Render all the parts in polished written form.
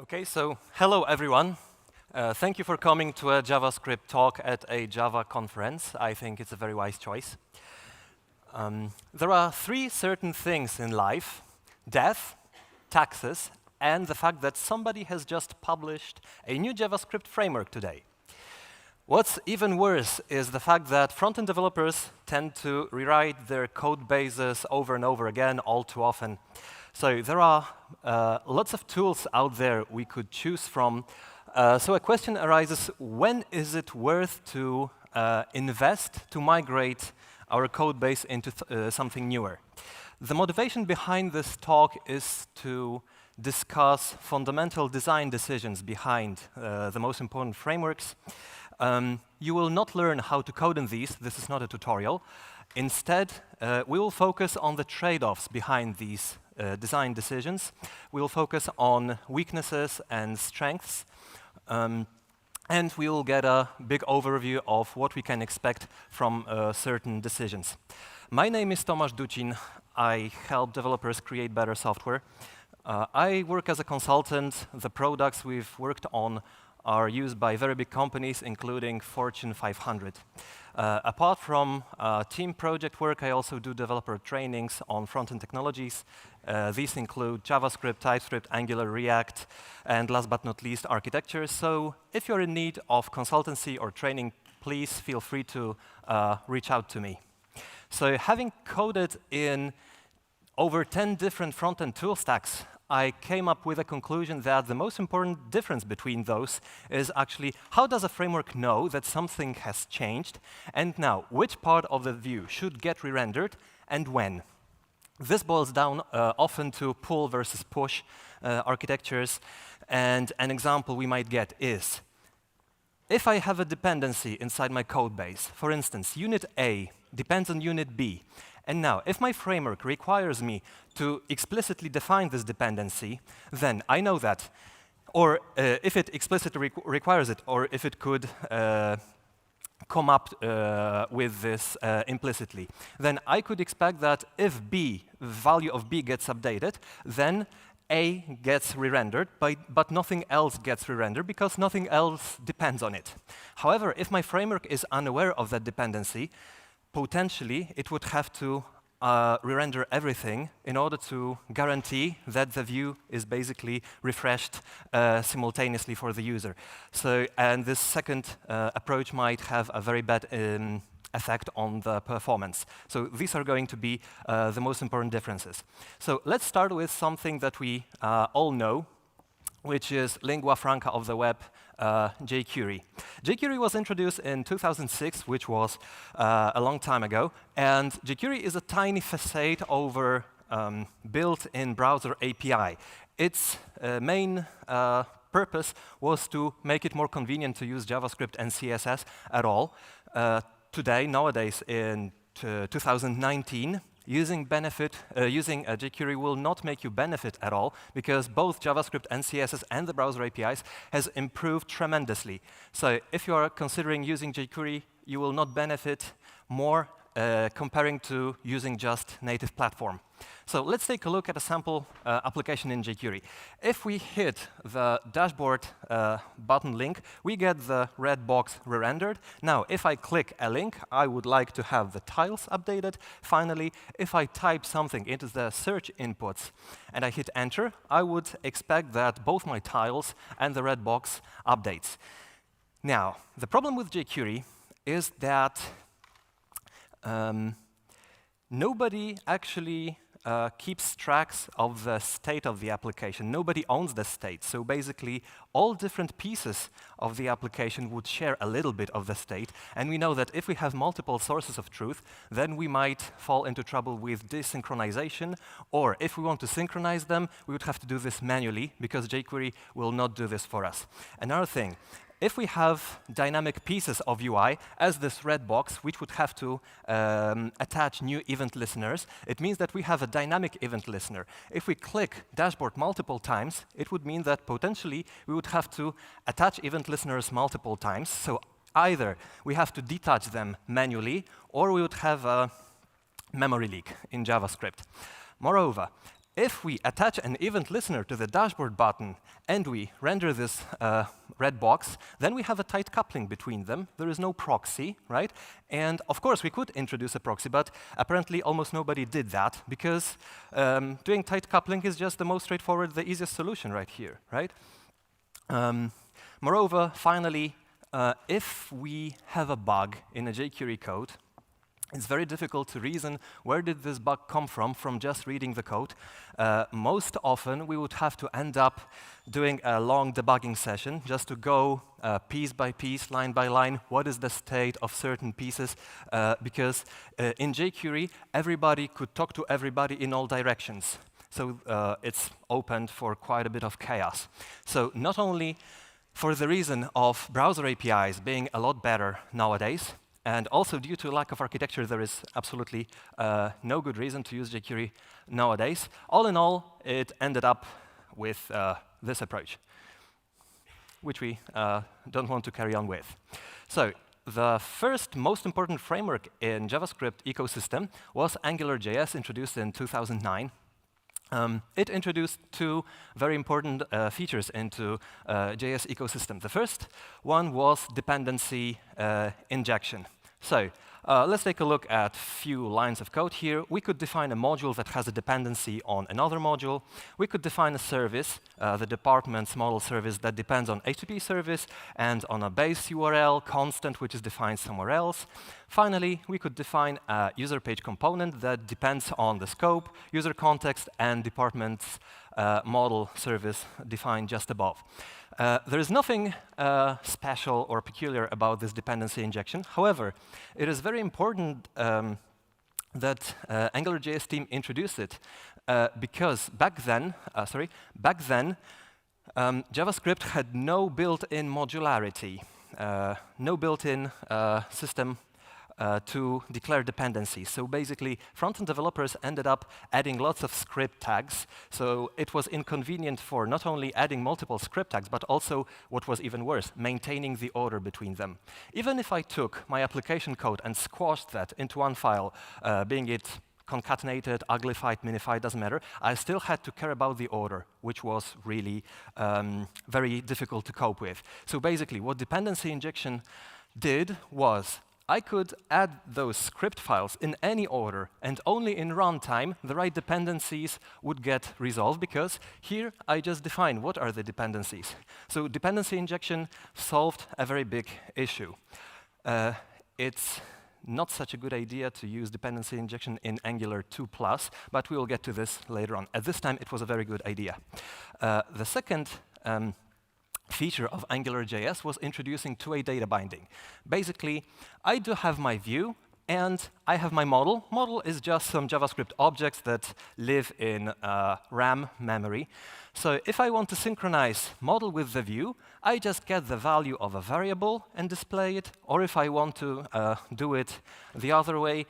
Okay, so hello everyone. Thank you for coming to a JavaScript talk at a Java conference. I think it's a very wise choice. There are three certain things in life: death, taxes, and the fact that somebody has just published a new JavaScript framework today. What's even worse is the fact that front-end developers tend to rewrite their code bases over and over again all too often. So there are lots of tools out there we could choose from. So a question arises: when is it worth to invest to migrate our code base into something newer? The motivation behind this talk is to discuss fundamental design decisions behind the most important frameworks. You will not learn how to code in these. This is not a tutorial. Instead, we will focus on the trade-offs behind these design decisions. We will focus on weaknesses and strengths. And we will get a big overview of what we can expect from certain decisions. My name is Tomasz Ducin. I help developers create better software. I work as a consultant. The products we've worked on are used by very big companies, including Fortune 500. Apart from team project work, I also do developer trainings on front-end technologies. These include JavaScript, TypeScript, Angular, React, and last but not least, architecture. So if you're in need of consultancy or training, please feel free to reach out to me. So having coded in over 10 different front-end tool stacks, I came up with a conclusion that the most important difference between those is actually how does a framework know that something has changed, and now which part of the view should get re-rendered and when. This boils down often to pull versus push architectures, and an example we might get is if I have a dependency inside my code base, for instance, unit A depends on unit B, and now, if my framework requires me to explicitly define this dependency, then I know that. Or if it explicitly requires it, or if it could come up with this implicitly, then I could expect that if B, the value of B gets updated, then A gets re-rendered, but nothing else gets re-rendered because nothing else depends on it. However, if my framework is unaware of that dependency, potentially, it would have to re-render everything in order to guarantee that the view is basically refreshed simultaneously for the user. So, and this second approach might have a very bad effect on the performance. So these are going to be the most important differences. So let's start with something that we all know, which is lingua franca of the web, jQuery. jQuery was introduced in 2006, which was a long time ago. And jQuery is a tiny facade over built-in browser API. Its main purpose was to make it more convenient to use JavaScript and CSS at all. Today, nowadays, in 2019, using jQuery will not make you benefit at all, because both JavaScript and CSS and the browser APIs has improved tremendously. So if you are considering using jQuery, you will not benefit more comparing to using just native platform. So let's take a look at a sample application in jQuery. If we hit the dashboard button link, we get the red box re-rendered. Now, if I click a link, I would like to have the tiles updated. Finally, if I type something into the search inputs and I hit enter, I would expect that both my tiles and the red box updates. Now, the problem with jQuery is that nobody actually keeps tracks of the state of the application. Nobody owns the state. So basically, all different pieces of the application would share a little bit of the state. And we know that if we have multiple sources of truth, then we might fall into trouble with desynchronization. Or if we want to synchronize them, we would have to do this manually, because jQuery will not do this for us. Another thing, if we have dynamic pieces of UI, as this red box, which would have to attach new event listeners, it means that we have a dynamic event listener. If we click dashboard multiple times, it would mean that potentially we would have to attach event listeners multiple times. So either we have to detach them manually, or we would have a memory leak in JavaScript. Moreover, if we attach an event listener to the dashboard button and we render this red box, then we have a tight coupling between them. There is no proxy, right? And of course, we could introduce a proxy, but apparently almost nobody did that because doing tight coupling is just the most straightforward, the easiest solution right here, right? Moreover, finally, if we have a bug in a jQuery code, it's very difficult to reason where did this bug come from just reading the code. Most often, we would have to end up doing a long debugging session just to go piece by piece, line by line, what is the state of certain pieces, because in jQuery, everybody could talk to everybody in all directions. So it's opened for quite a bit of chaos. So not only for the reason of browser APIs being a lot better nowadays, and also due to lack of architecture, there is absolutely no good reason to use jQuery nowadays. All in all, it ended up with this approach, which we don't want to carry on with. So the first most important framework in JavaScript ecosystem was AngularJS, introduced in 2009. It introduced two very important features into JS ecosystem. The first one was dependency injection. So let's take a look at a few lines of code here. We could define a module that has a dependency on another module. We could define a service, the department's model service that depends on HTTP service and on a base URL constant, which is defined somewhere else. Finally, we could define a user page component that depends on the scope, user context, and department's model service defined just above. There is nothing special or peculiar about this dependency injection. However, it is very important that AngularJS team introduced it because back then, JavaScript had no built-in modularity, no built-in system to declare dependencies. So basically, front-end developers ended up adding lots of script tags. So it was inconvenient for not only adding multiple script tags, but also, what was even worse, maintaining the order between them. Even if I took my application code and squashed that into one file, being it concatenated, uglified, minified, doesn't matter, I still had to care about the order, which was really very difficult to cope with. So basically, what dependency injection did was I could add those script files in any order, and only in runtime the right dependencies would get resolved, because here I just define what are the dependencies. So dependency injection solved a very big issue. It's not such a good idea to use dependency injection in Angular 2+, but we will get to this later on. At this time, it was a very good idea. The second feature of AngularJS was introducing two-way data binding. Basically, I do have my view, and I have my model. Model is just some JavaScript objects that live in RAM memory. So if I want to synchronize model with the view, I just get the value of a variable and display it. Or if I want to do it the other way,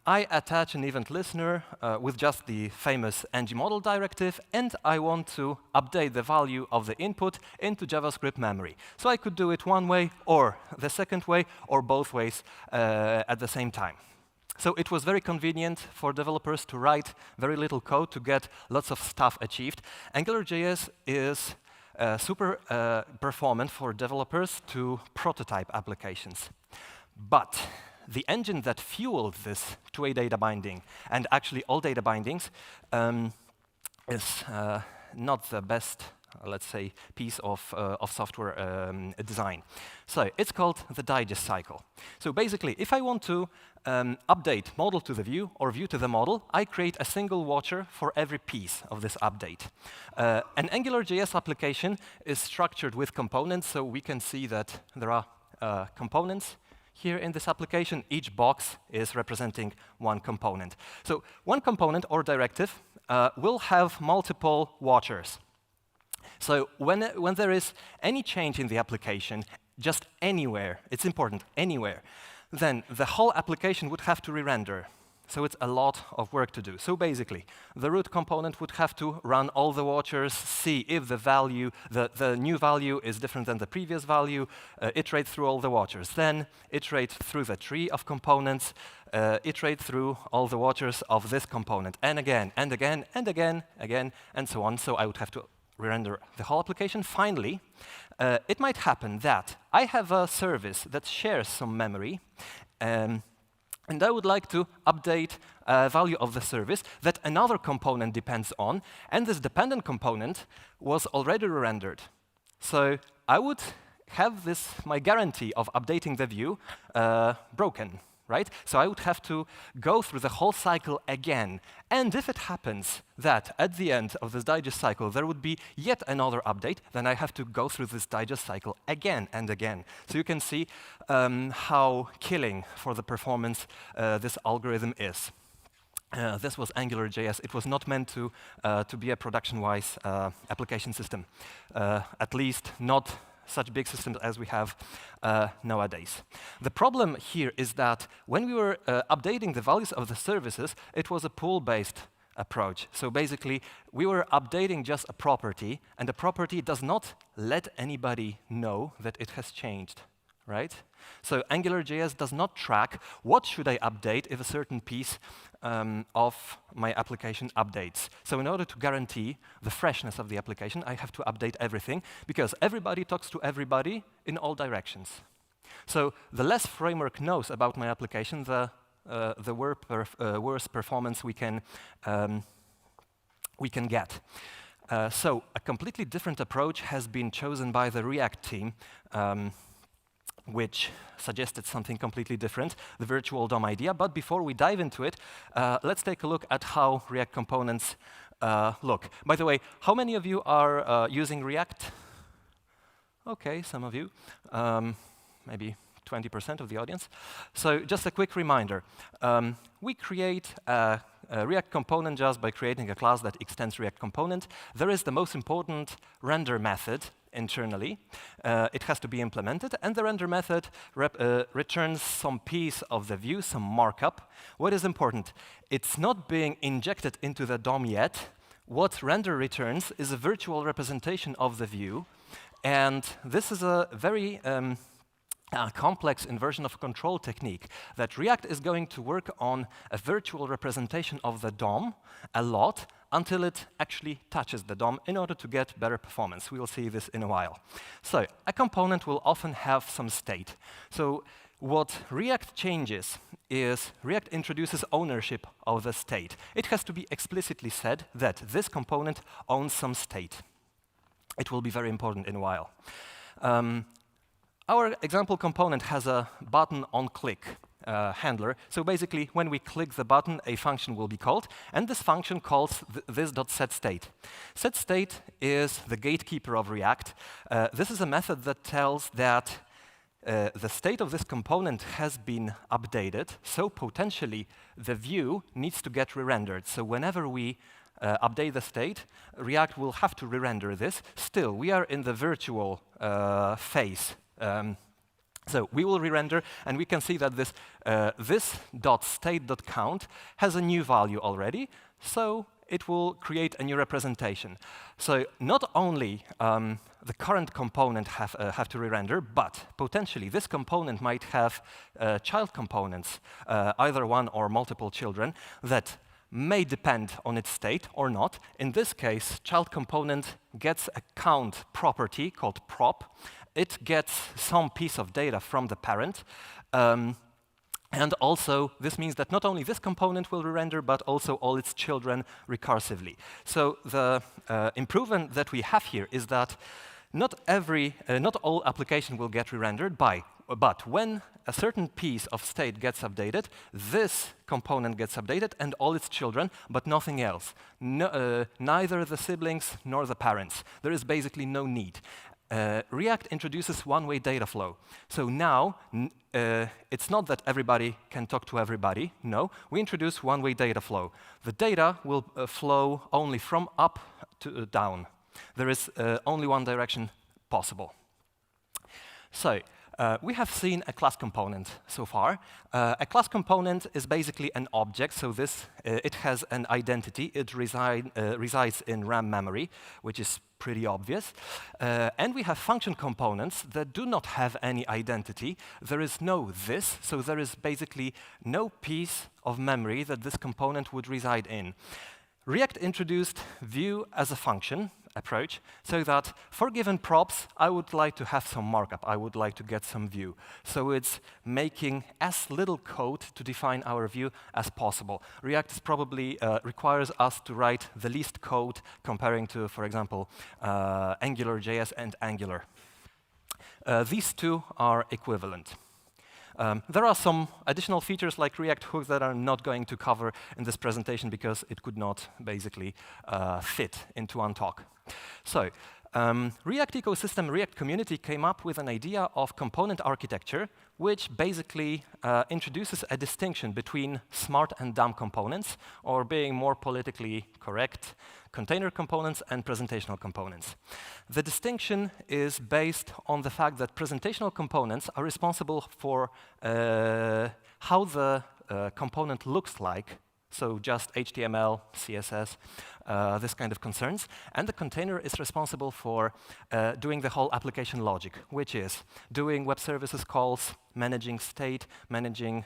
I attach an event listener with just the famous ngModel directive, and I want to update the value of the input into JavaScript memory. So I could do it one way, or the second way, or both ways at the same time. So it was very convenient for developers to write very little code to get lots of stuff achieved. AngularJS is super performant for developers to prototype applications. But the engine that fueled this two-way data binding, and actually all data bindings, is not the best, let's say, piece of software design. So it's called the digest cycle. So basically, if I want to update model to the view or view to the model, I create a single watcher for every piece of this update. An AngularJS application is structured with components, so we can see that there are components here in this application. Each box is representing one component. So one component or directive will have multiple watchers. So when there is any change in the application, just anywhere, it's important, anywhere, then the whole application would have to re-render. So it's a lot of work to do. So basically, the root component would have to run all the watchers, see if the value, the new value is different than the previous value, iterate through all the watchers. Then iterate through the tree of components, iterate through all the watchers of this component, and again, and again, and again, again, and so on. So I would have to re-render the whole application. Finally, it might happen that I have a service that shares some memory, and I would like to update a value of the service that another component depends on, and this dependent component was already rendered. So I would have this, my guarantee of updating the view broken, right? So I would have to go through the whole cycle again. And if it happens that at the end of this digest cycle there would be yet another update, then I have to go through this digest cycle again and again. So you can see how killing for the performance this algorithm is. This was AngularJS. It was not meant to be a production-wise application system, at least not such big systems as we have nowadays. The problem here is that when we were updating the values of the services, it was a pool-based approach. So basically, we were updating just a property, and the property does not let anybody know that it has changed, right? So AngularJS does not track what should I update if a certain piece of my application updates. So in order to guarantee the freshness of the application, I have to update everything, because everybody talks to everybody in all directions. So the less framework knows about my application, the worse performance we can get. So a completely different approach has been chosen by the React team, which suggested something completely different, the virtual DOM idea. But before we dive into it, let's take a look at how React components look. By the way, how many of you are using React? OK, some of you, maybe 20% of the audience. So just a quick reminder. We create a React component just by creating a class that extends React component. There is the most important render method internally. It has to be implemented, and the render method returns some piece of the view, some markup. What is important? It's not being injected into the DOM yet. What render returns is a virtual representation of the view, and this is a very complex inversion of control technique that React is going to work on a virtual representation of the DOM a lot until it actually touches the DOM in order to get better performance. We will see this in a while. So a component will often have some state. So what React changes is React introduces ownership of the state. It has to be explicitly said that this component owns some state. It will be very important in a while. Our example component has a button on click handler. So basically, when we click the button, a function will be called, and this function calls this.setState. SetState is the gatekeeper of React. This is a method that tells that the state of this component has been updated, so potentially the view needs to get re-rendered. So whenever we update the state, React will have to re-render this. Still, we are in the virtual phase. So we will re-render, and we can see that this .state.count has a new value already, so it will create a new representation. So not only the current component have to re-render, but potentially this component might have child components, either one or multiple children, that may depend on its state or not. In this case, child component gets a count property called prop. It gets some piece of data from the parent. And also, this means that not only this component will re-render, but also all its children recursively. So the improvement that we have here is that not all application will get re-rendered but when a certain piece of state gets updated, this component gets updated and all its children, but nothing else. Neither the siblings nor the parents. There is basically no need. React introduces one-way data flow. So now, it's not that everybody can talk to everybody. No, we introduce one-way data flow. The data will flow only from up to down. There is only one direction possible. So We have seen a class component so far. A class component is basically an object, so it has an identity. It resides in RAM memory, which is pretty obvious. And we have function components that do not have any identity. There is no this, so there is basically no piece of memory that this component would reside in. React introduced view as a function approach, so that for given props, I would like to have some markup. I would like to get some view. So it's making as little code to define our view as possible. React probably requires us to write the least code comparing to, for example, AngularJS and Angular. These two are equivalent. There are some additional features like React hooks that I'm not going to cover in this presentation because it could not basically fit into one talk. So, React ecosystem, React community came up with an idea of component architecture, which basically introduces a distinction between smart and dumb components, or being more politically correct, container components and presentational components. The distinction is based on the fact that presentational components are responsible for how the component looks like, so just HTML, CSS, this kind of concerns. And the container is responsible for doing the whole application logic, which is doing web services calls, managing state, managing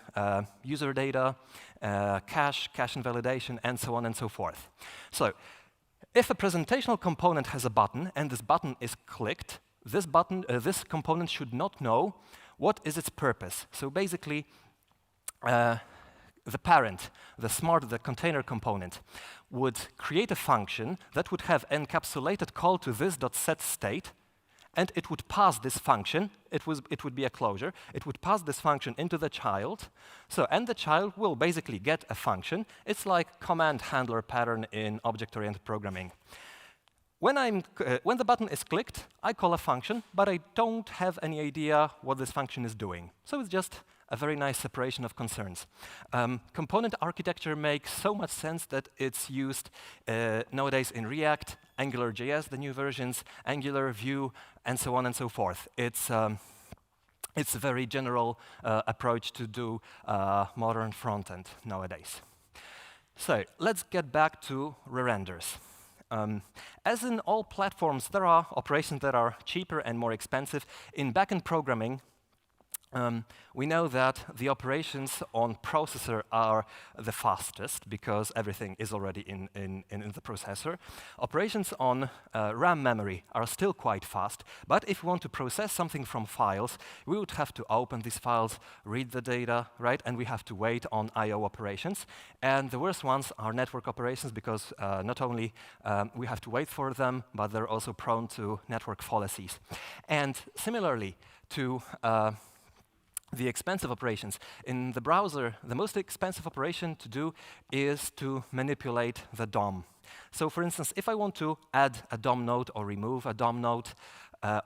user data, cache invalidation, and so on and so forth. So if a presentational component has a button and this button is clicked, this component should not know what is its purpose. So basically, the parent, the container component, would create a function that would have encapsulated call to this.setState, and it would pass this function. It would be a closure. It would pass this function into the child. So, and the child will basically get a function. It's like command handler pattern in object-oriented programming. When the button is clicked, I call a function, but I don't have any idea what this function is doing. So it's just a very nice separation of concerns. Component architecture makes so much sense that it's used nowadays in React, AngularJS, the new versions, Angular, Vue, and so on and so forth. It's a very general approach to do modern frontend nowadays. So let's get back to re-renders. As in all platforms, there are operations that are cheaper and more expensive. In backend programming, we know that the operations on processor are the fastest because everything is already in the processor. Operations on RAM memory are still quite fast, but if we want to process something from files, we would have to open these files, read the data, right? And we have to wait on I/O operations. And the worst ones are network operations because not only we have to wait for them, but they're also prone to network fallacies. And similarly to the expensive operations. In the browser, the most expensive operation to do is to manipulate the DOM. So for instance, if I want to add a DOM node or remove a DOM node,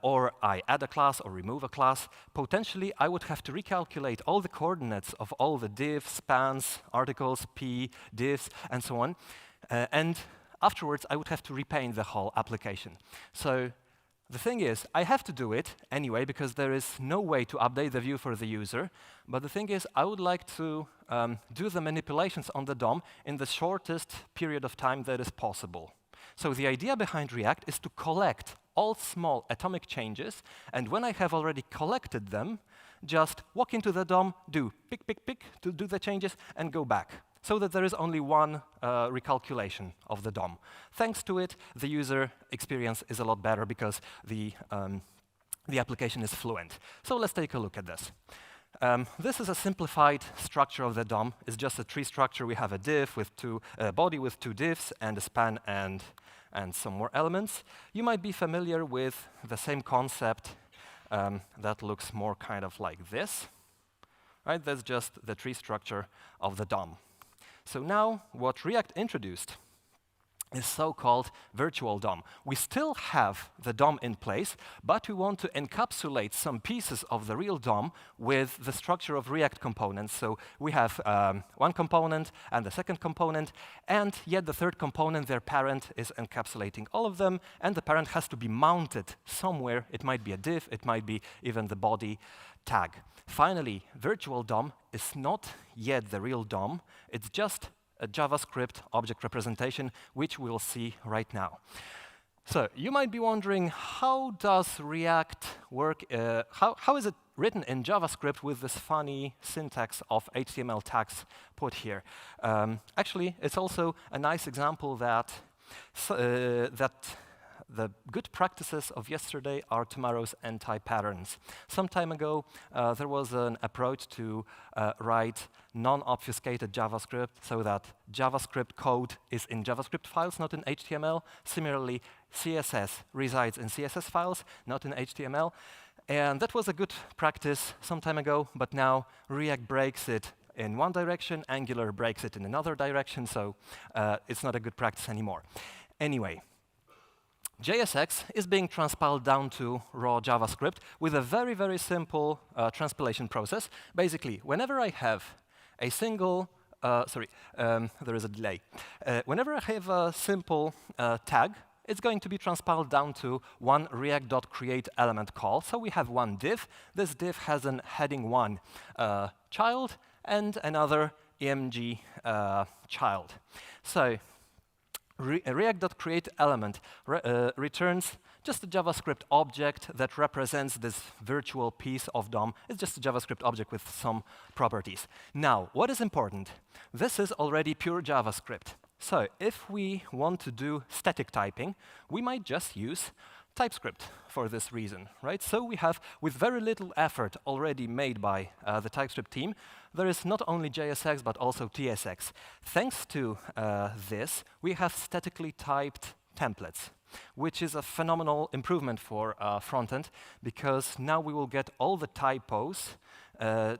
or I add a class or remove a class, potentially I would have to recalculate all the coordinates of all the divs, spans, articles, p, divs, and so on. And afterwards, I would have to repaint the whole application. So the thing is, I have to do it anyway because there is no way to update the view for the user. But the thing is, I would like to do the manipulations on the DOM in the shortest period of time that is possible. So the idea behind React is to collect all small atomic changes, and when I have already collected them, just walk into the DOM, do pick, pick, pick to do the changes, and go back, so that there is only one recalculation of the DOM. Thanks to it, the user experience is a lot better because the application is fluent. So let's take a look at this. This is a simplified structure of the DOM. It's just a tree structure. We have a div with body with two divs and a span and some more elements. You might be familiar with the same concept that looks more kind of like this. Right? That's just the tree structure of the DOM. So now what React introduced is so-called virtual DOM. We still have the DOM in place, but we want to encapsulate some pieces of the real DOM with the structure of React components. So we have one component and the second component, and yet the third component, their parent, is encapsulating all of them, and the parent has to be mounted somewhere. It might be a div, it might be even the body, tag. Finally, virtual DOM is not yet the real DOM. It's just a JavaScript object representation, which we'll see right now. So you might be wondering, how does React work? How is it written in JavaScript with this funny syntax of HTML tags put here? Actually, it's also a nice example that the good practices of yesterday are tomorrow's anti-patterns. Some time ago, there was an approach to write non-obfuscated JavaScript so that JavaScript code is in JavaScript files, not in HTML. Similarly, CSS resides in CSS files, not in HTML. And that was a good practice some time ago, but now React breaks it in one direction, Angular breaks it in another direction, so it's not a good practice anymore. Anyway, JSX is being transpiled down to raw JavaScript with a very, very simple transpilation process. Basically, whenever I have a single, there is a delay. Whenever I have a simple tag, it's going to be transpiled down to one react.createElement call. So we have one div. This div has an heading1 child and another emg child. So React.createElement returns just a JavaScript object that represents this virtual piece of DOM. It's just a JavaScript object with some properties. Now, what is important? This is already pure JavaScript. So if we want to do static typing, we might just use TypeScript for this reason, right? So we have, with very little effort already made by the TypeScript team, there is not only JSX, but also TSX. Thanks to this, we have statically typed templates, which is a phenomenal improvement for Frontend, because now we will get all the typos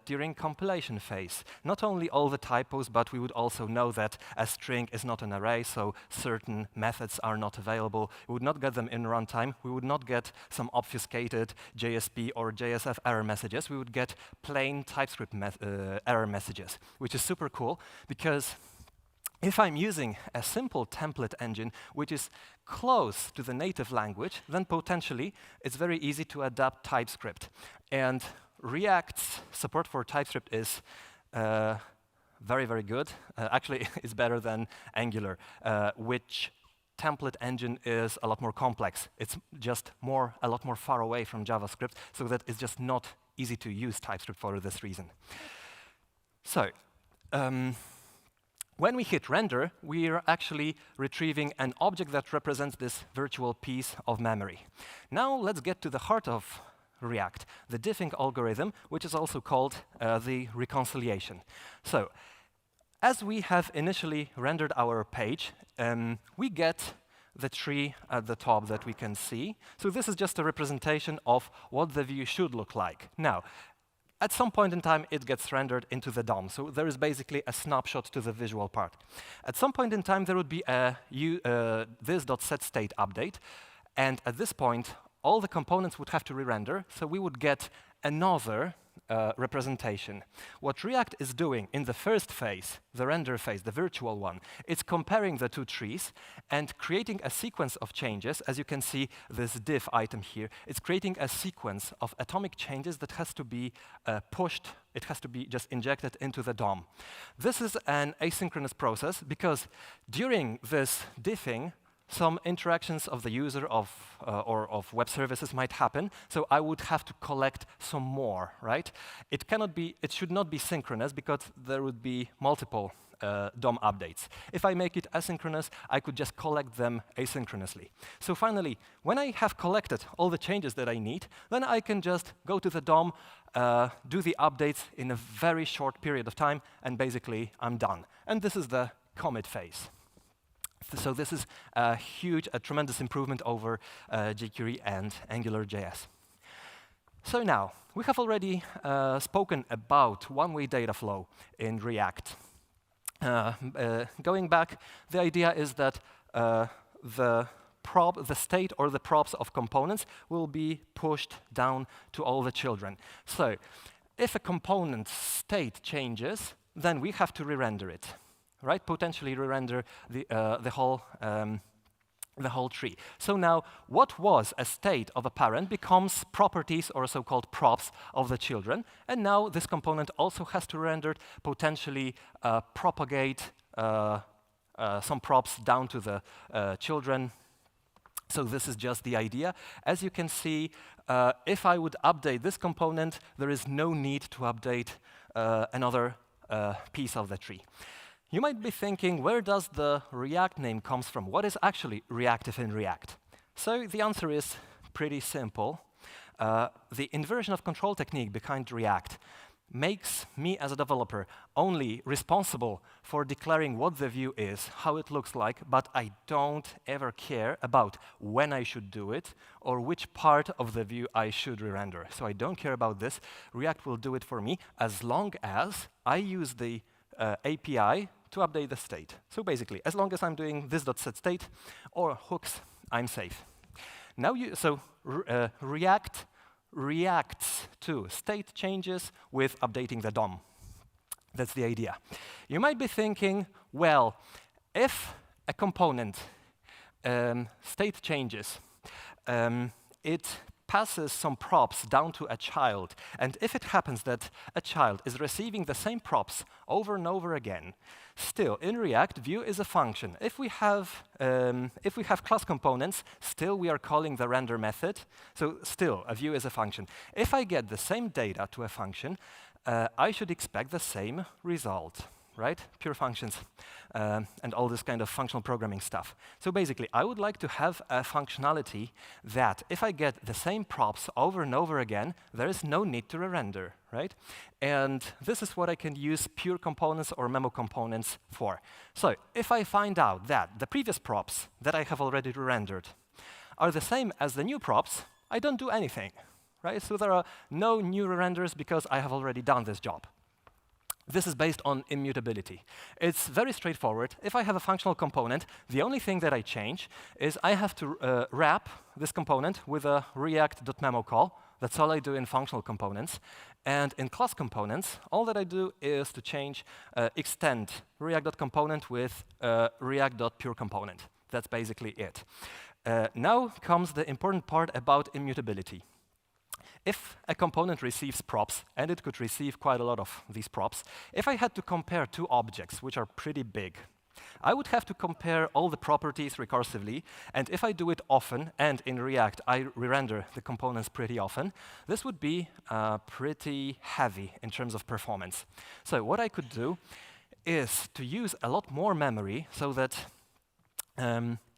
during compilation phase. Not only all the typos, but we would also know that a string is not an array, so certain methods are not available. We would not get them in runtime. We would not get some obfuscated JSP or JSF error messages. We would get plain TypeScript error messages, which is super cool, because if I'm using a simple template engine, which is close to the native language, then potentially it's very easy to adapt TypeScript. And React's support for TypeScript is very, very good. Actually, it's better than Angular, which template engine is a lot more complex. It's just a lot more far away from JavaScript, so that it's just not easy to use TypeScript for this reason. So, when we hit render, we are actually retrieving an object that represents this virtual piece of memory. Now let's get to the heart of React, the diffing algorithm, which is also called the reconciliation. So, as we have initially rendered our page, we get the tree at the top that we can see. So this is just a representation of what the view should look like. Now, at some point in time, it gets rendered into the DOM. So there is basically a snapshot to the visual part. At some point in time, there would be a this.setState update. And at this point, all the components would have to re-render, so we would get another representation. What React is doing in the first phase, the render phase, the virtual one, it's comparing the two trees and creating a sequence of changes. As you can see, this div item here, it's creating a sequence of atomic changes that has to be pushed. It has to be just injected into the DOM. This is an asynchronous process because during this diffing, some interactions of the user or of web services might happen, so I would have to collect some more, right? It should not be synchronous because there would be multiple DOM updates. If I make it asynchronous, I could just collect them asynchronously. So finally, when I have collected all the changes that I need, then I can just go to the DOM, do the updates in a very short period of time, and basically I'm done. And this is the commit phase. So this is a tremendous improvement over jQuery and AngularJS. So now, we have already spoken about one-way data flow in React. Going back, the idea is that the state or the props of components will be pushed down to all the children. So if a component state changes, then we have to re-render it. Right, potentially re-render the whole the whole tree. So now, what was a state of a parent becomes properties or so-called props of the children, and now this component also has to render, potentially propagate some props down to the children. So this is just the idea. As you can see, if I would update this component, there is no need to update another piece of the tree. You might be thinking, where does the React name comes from? What is actually reactive in React? So the answer is pretty simple. The inversion of control technique behind React makes me as a developer only responsible for declaring what the view is, how it looks like, but I don't ever care about when I should do it or which part of the view I should re-render. So I don't care about this. React will do it for me as long as I use the API to update the state. So basically, as long as I'm doing this.setState or hooks, I'm safe. Now React reacts to state changes with updating the DOM. That's the idea. You might be thinking, well, if a component state changes, it passes some props down to a child, and if it happens that a child is receiving the same props over and over again, still in React, view is a function. If we have class components, still we are calling the render method, so still a view is a function. If I get the same data to a function, I should expect the same result, right? Pure functions and all this kind of functional programming stuff. So basically, I would like to have a functionality that if I get the same props over and over again, there is no need to re-render, right? And this is what I can use pure components or memo components for. So if I find out that the previous props that I have already re-rendered are the same as the new props, I don't do anything, right? So there are no new re-renders because I have already done this job. This is based on immutability. It's very straightforward. If I have a functional component, the only thing that I change is I have to wrap this component with a react.memo call. That's all I do in functional components. And in class components, all that I do is to change extend react.component with react.pureComponent. That's basically it. Now comes the important part about immutability. If a component receives props, and it could receive quite a lot of these props, if I had to compare two objects, which are pretty big, I would have to compare all the properties recursively, and if I do it often, and in React I re-render the components pretty often, this would be pretty heavy in terms of performance. So what I could do is to use a lot more memory so that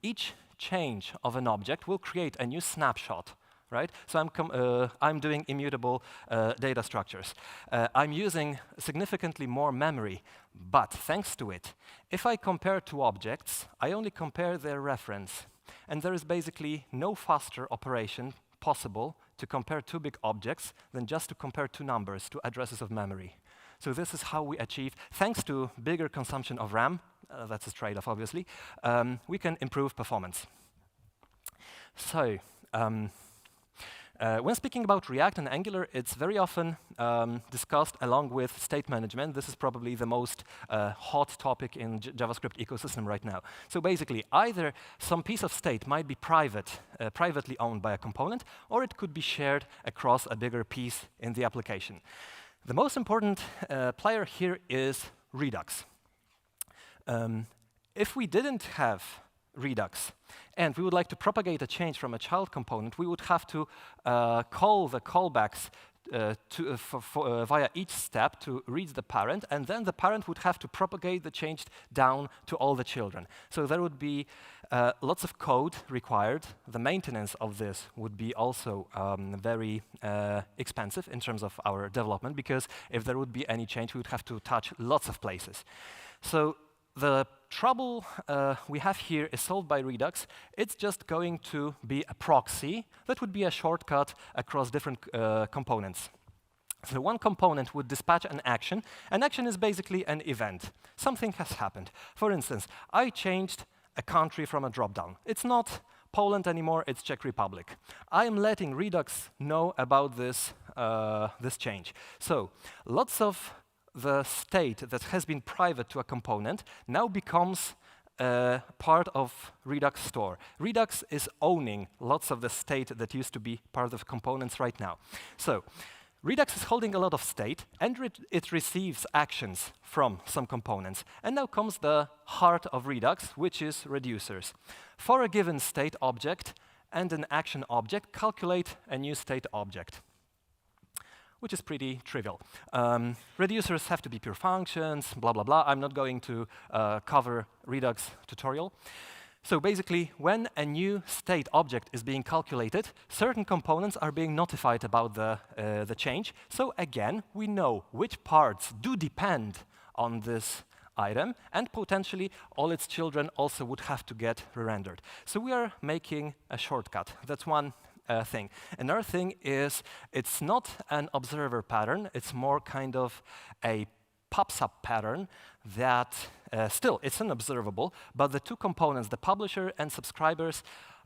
each change of an object will create a new snapshot. Right? So I'm doing immutable data structures. I'm using significantly more memory, but thanks to it, if I compare two objects, I only compare their reference. And there is basically no faster operation possible to compare two big objects than just to compare two numbers, two addresses of memory. So this is how we achieve, thanks to bigger consumption of RAM, that's a trade-off obviously, we can improve performance. So, when speaking about React and Angular, it's very often discussed along with state management. This is probably the most hot topic in JavaScript ecosystem right now. So basically, either some piece of state might be privately owned by a component, or it could be shared across a bigger piece in the application. The most important player here is Redux. If we didn't have Redux, and we would like to propagate a change from a child component, we would have to call the callbacks via each step to reach the parent, and then the parent would have to propagate the change down to all the children. So there would be lots of code required. The maintenance of this would be also very expensive in terms of our development, because if there would be any change, we would have to touch lots of places. So the trouble we have here is solved by Redux. It's just going to be a proxy that would be a shortcut across different components. So one component would dispatch an action. An action is basically an event. Something has happened. For instance, I changed a country from a dropdown. It's not Poland anymore, it's Czech Republic. I am letting Redux know about this, this change. So lots of the state that has been private to a component now becomes part of Redux store. Redux is owning lots of the state that used to be part of components right now. So Redux is holding a lot of state, and it receives actions from some components. And now comes the heart of Redux, which is reducers. For a given state object and an action object, calculate a new state object, which is pretty trivial. Reducers have to be pure functions, blah, blah, blah. I'm not going to cover Redux tutorial. So basically, when a new state object is being calculated, certain components are being notified about the change. So again, we know which parts do depend on this item, and potentially all its children also would have to get re-rendered. So we are making a shortcut. That's one thing. Another thing is it's not an observer pattern. It's more kind of a pops-up pattern that still, it's an observable, but the two components, the publisher and subscribers,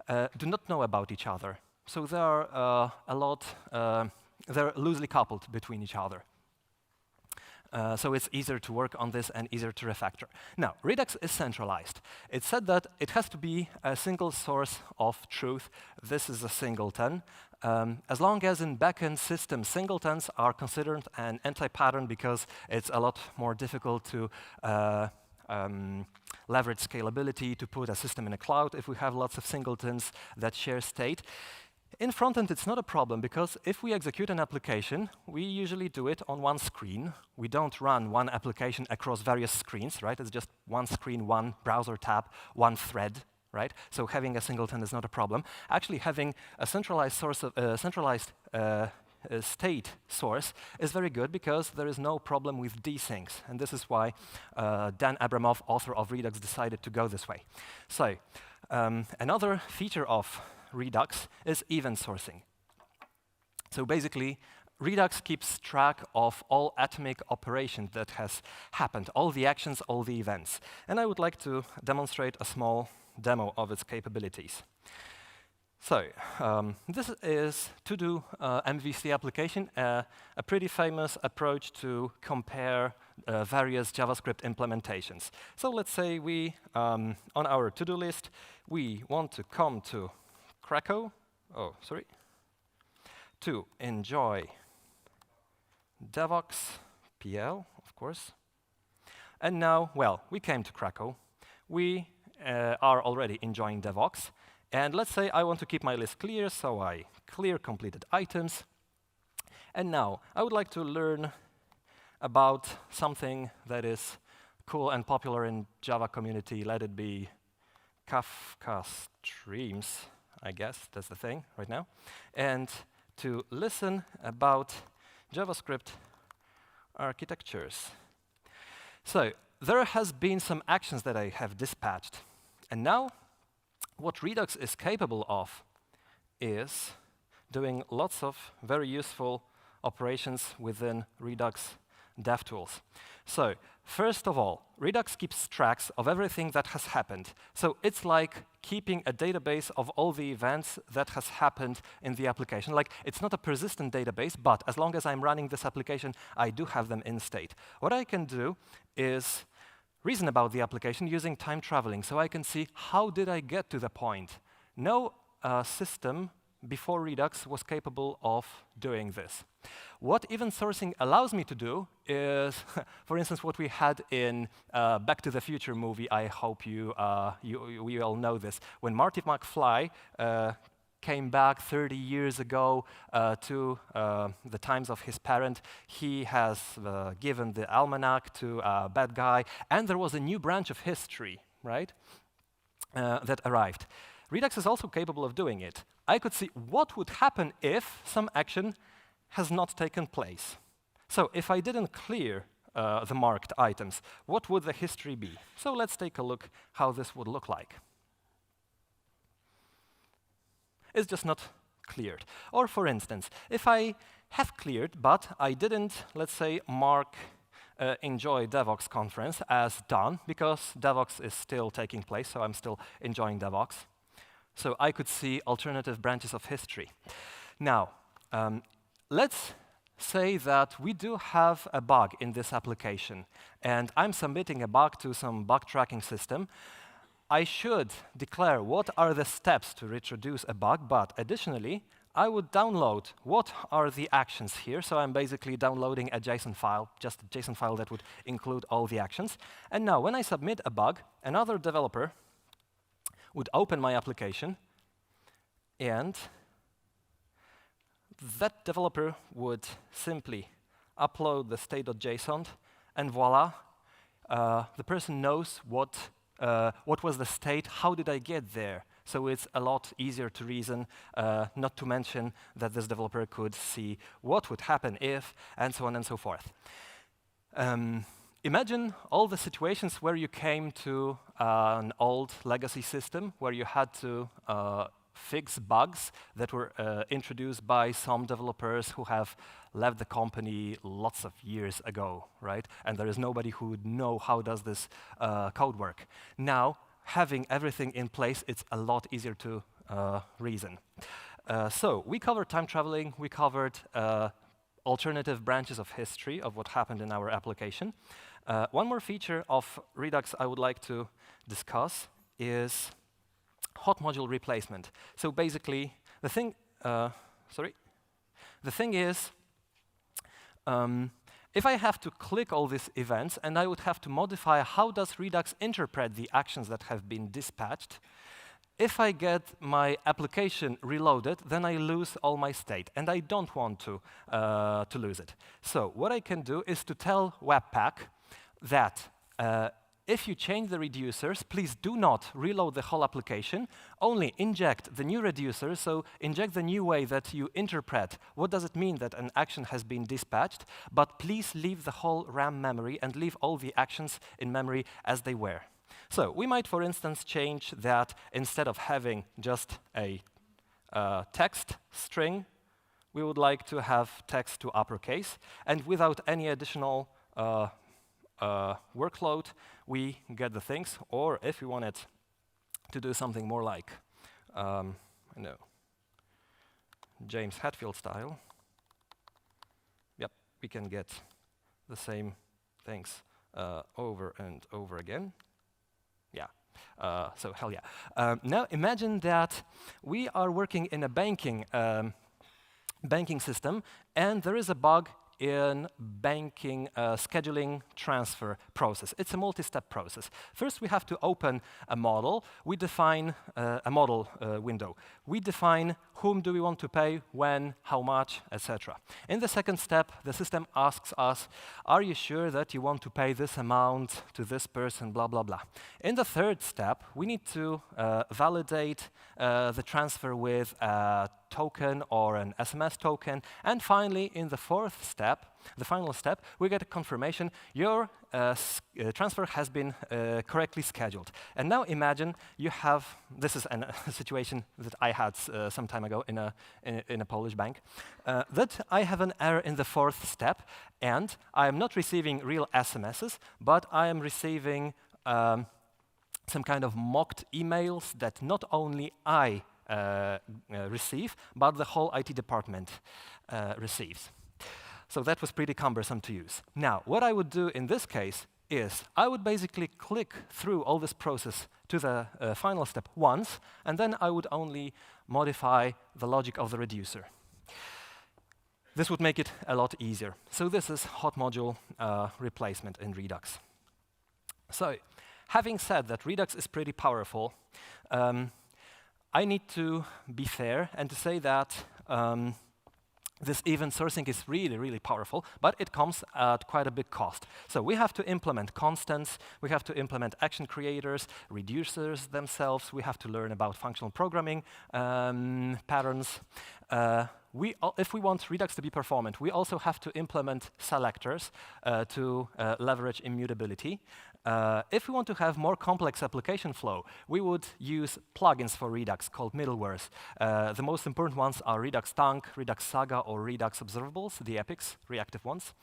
do not know about each other. So they are they're loosely coupled between each other. So it's easier to work on this and easier to refactor. Now, Redux is centralized. It said that it has to be a single source of truth. This is a singleton. As long as in backend systems, singletons are considered an anti-pattern because it's a lot more difficult to leverage scalability, to put a system in a cloud if we have lots of singletons that share state. In Frontend, it's not a problem, because if we execute an application, we usually do it on one screen. We don't run one application across various screens, right? It's just one screen, one browser tab, one thread, right? So having a singleton is not a problem. Actually, having a centralized source of state source is very good, because there is no problem with desyncs, and this is why Dan Abramov, author of Redux, decided to go this way. So another feature of Redux is event sourcing. So basically, Redux keeps track of all atomic operations that has happened, all the actions, all the events. And I would like to demonstrate a small demo of its capabilities. So this is to do MVC application, a pretty famous approach to compare various JavaScript implementations. So let's say we, on our to-do list, we want to come to Krakow, to enjoy Devoxx PL, of course. And now, well, we came to Krakow. We are already enjoying Devoxx. And let's say I want to keep my list clear, so I clear completed items. And now, I would like to learn about something that is cool and popular in Java community. Let it be Kafka streams. I guess that's the thing right now, and to listen about JavaScript architectures. So there has been some actions that I have dispatched, and now what Redux is capable of is doing lots of very useful operations within Redux DevTools. So first of all, Redux keeps tracks of everything that has happened. So it's like keeping a database of all the events that has happened in the application. Like, it's not a persistent database, but as long as I'm running this application, I do have them in state. What I can do is reason about the application using time traveling, so I can see how did I get to the point. No system before Redux was capable of doing this. What event sourcing allows me to do is, for instance, what we had in Back to the Future movie. I hope you all know this. When Marty McFly came back 30 years ago to the times of his parent, he has given the almanac to a bad guy, and there was a new branch of history, right, that arrived. Redux is also capable of doing it. I could see what would happen if some action has not taken place. So if I didn't clear the marked items, what would the history be? So let's take a look how this would look like. It's just not cleared. Or for instance, if I have cleared, but I didn't, let's say, mark enjoy Devoxx conference as done, because Devoxx is still taking place, so I'm still enjoying Devoxx. So I could see alternative branches of history. Now, let's say that we do have a bug in this application, and I'm submitting a bug to some bug tracking system. I should declare what are the steps to reintroduce a bug, but additionally, I would download what are the actions here. So I'm basically downloading a JSON file, just a JSON file that would include all the actions. And now, when I submit a bug, another developer would open my application, and that developer would simply upload the state.json, and voila, the person knows what was the state, how did I get there. So it's a lot easier to reason, not to mention that this developer could see what would happen if, and so on and so forth. Imagine all the situations where you came to an old legacy system where you had to fix bugs that were introduced by some developers who have left the company lots of years ago, right? And there is nobody who would know how does this code work. Now, having everything in place, it's a lot easier to reason. So we covered time traveling, we covered alternative branches of history of what happened in our application. One more feature of Redux I would like to discuss is hot module replacement. So basically, the thing is, if I have to click all these events and I would have to modify how does Redux interpret the actions that have been dispatched, if I get my application reloaded, then I lose all my state, and I don't want to lose it. So what I can do is to tell Webpack that if you change the reducers, please do not reload the whole application, only inject the new reducer, so inject the new way that you interpret what does it mean that an action has been dispatched, but please leave the whole RAM memory and leave all the actions in memory as they were. So we might, for instance, change that instead of having just a text string, we would like to have text to uppercase, and without any additional workload, we get the things. Or if we wanted to do something more like, James Hetfield style, yep, we can get the same things over and over again. Yeah, so hell yeah. Now imagine that we are working in a banking system, and there is a bug in banking scheduling transfer process. It's a multi-step process. First, we have to open a model. We define a model window. We define whom do we want to pay, when, how much, etc. In the second step, the system asks us, are you sure that you want to pay this amount to this person, blah, blah, blah. In the third step, we need to validate the transfer with a token or an SMS token. And finally, in the fourth step, the final step, we get a confirmation your transfer has been correctly scheduled. And now imagine you have, this is a situation that I had some time ago in a Polish bank, that I have an error in the fourth step, and I am not receiving real SMSs, but I am receiving some kind of mocked emails that not only I receive, but the whole IT department receives. So that was pretty cumbersome to use. Now, what I would do in this case is I would basically click through all this process to the final step once, and then I would only modify the logic of the reducer. This would make it a lot easier. So this is hot module replacement in Redux. So having said that Redux is pretty powerful, I need to be fair and to say that this event sourcing is really, really powerful, but it comes at quite a big cost. So we have to implement constants, we have to implement action creators, reducers themselves, we have to learn about functional programming patterns. If we want Redux to be performant, we also have to implement selectors to leverage immutability. If we want to have more complex application flow, we would use plugins for Redux called middlewares. The most important ones are Redux Tank, Redux Saga, or Redux Observables, the epics, reactive ones.